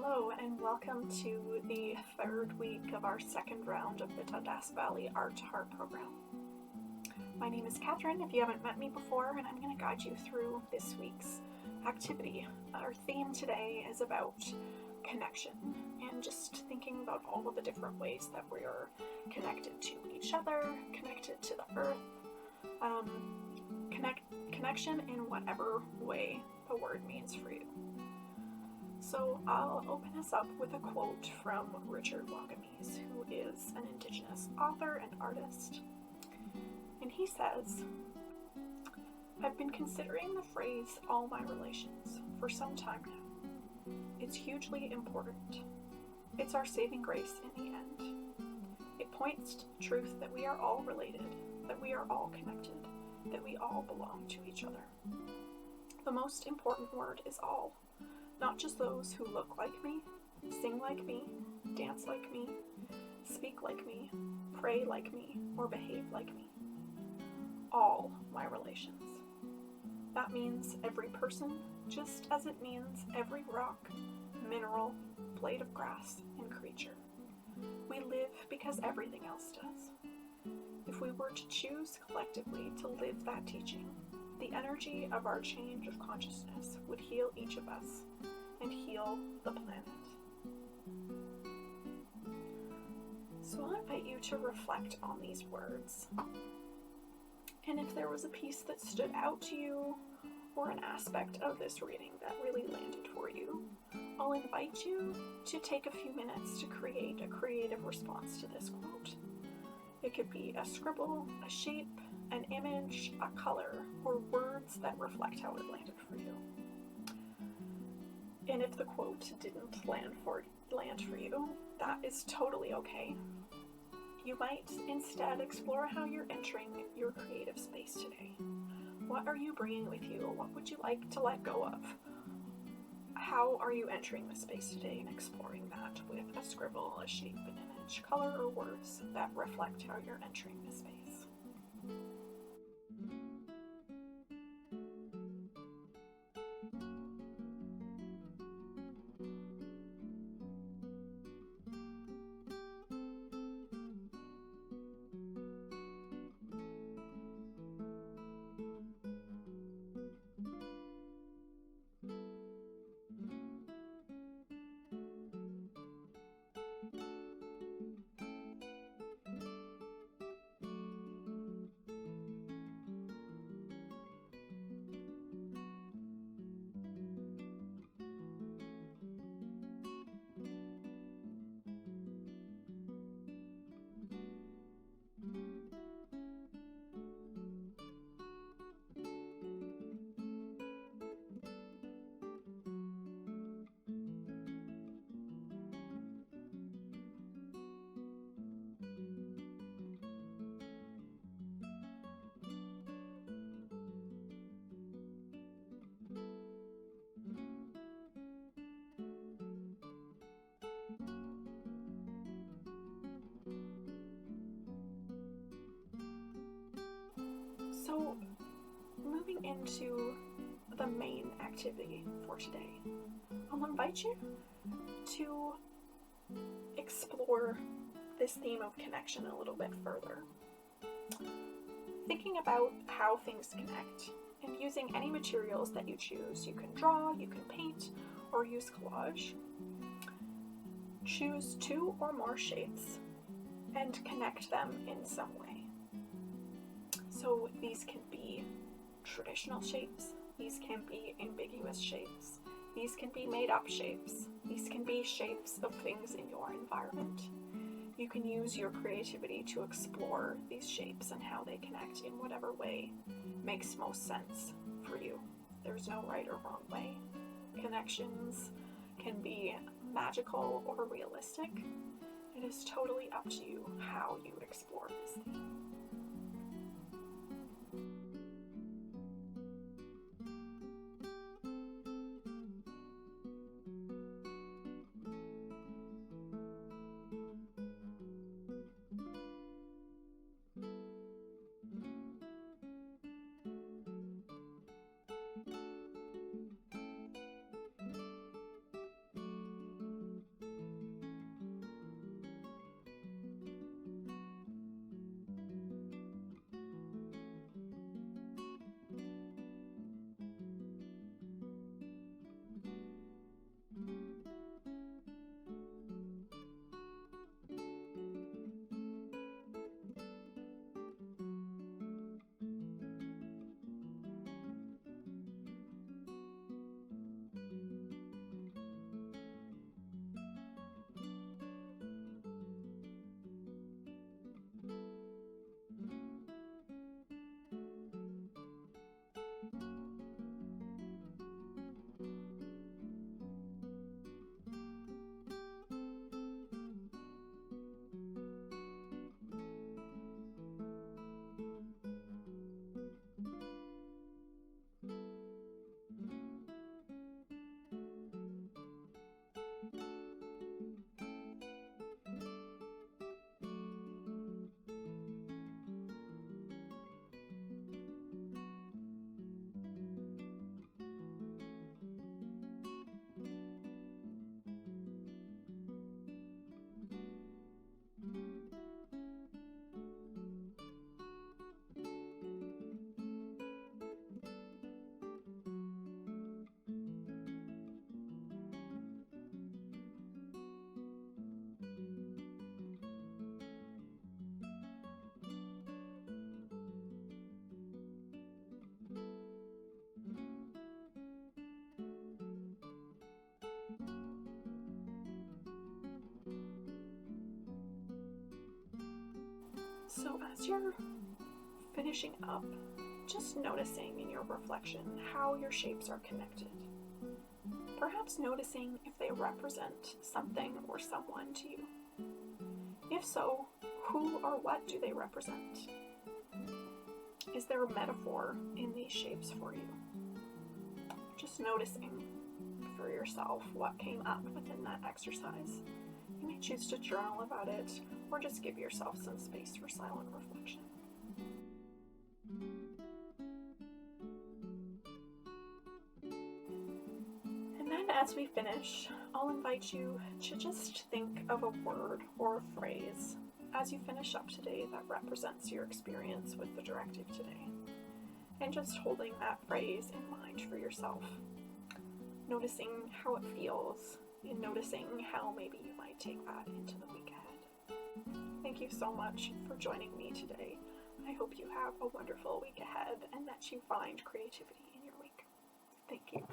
Hello and welcome to the third week of our second round of the Dundas Valley Art to Heart program. My name is Kathryn, if you haven't met me before, and I'm going to guide you through this week's activity. Our theme today is about connection and just thinking about all of the different ways that we are connected to each other, connected to the earth, connection in whatever way the word means for you. So I'll open us up with a quote from Richard Wagamese, who is an Indigenous author and artist. And he says, "I've been considering the phrase all my relations for some time now. It's hugely important. It's our saving grace in the end. It points to the truth that we are all related, that we are all connected, that we all belong to each other. The most important word is all. Not just those who look like me, sing like me, dance like me, speak like me, pray like me, or behave like me. All my relations. That means every person, just as it means every rock, mineral, blade of grass, and creature. We live because everything else does. If we were to choose collectively to live that teaching, the energy of our change of consciousness would heal each of us and heal the planet." So I'll invite you to reflect on these words. And if there was a piece that stood out to you, or an aspect of this reading that really landed for you, I'll invite you to take a few minutes to create a creative response to this quote. It could be a scribble, a shape, an image, a color, or words that reflect how it landed for you. And if the quote didn't land for you, that is totally okay. You might instead explore how you're entering your creative space today. What are you bringing with you? What would you like to let go of? How are you entering the space today and exploring that with a scribble, a shape, an image, color, or words that reflect how you're entering the space? So, moving into the main activity for today, I'll invite you to explore this theme of connection a little bit further. Thinking about how things connect and using any materials that you choose. You can draw, you can paint, or use collage. Choose 2 or more shapes and connect them in some way. So these can be traditional shapes, these can be ambiguous shapes, these can be made-up shapes, these can be shapes of things in your environment. You can use your creativity to explore these shapes and how they connect in whatever way makes most sense for you. There's no right or wrong way. Connections can be magical or realistic. It is totally up to you how you explore this theme. So as you're finishing up, just noticing in your reflection how your shapes are connected. Perhaps noticing if they represent something or someone to you. If so, who or what do they represent? Is there a metaphor in these shapes for you? Just noticing for yourself what came up within that exercise. You may choose to journal about it or just give yourself some space for silent reflection. And then as we finish, I'll invite you to just think of a word or a phrase as you finish up today that represents your experience with the directive today. And just holding that phrase in mind for yourself. Noticing how it feels and noticing how maybe you might take that into the week ahead. Thank you so much for joining me today. I hope you have a wonderful week ahead and that you find creativity in your week. Thank you.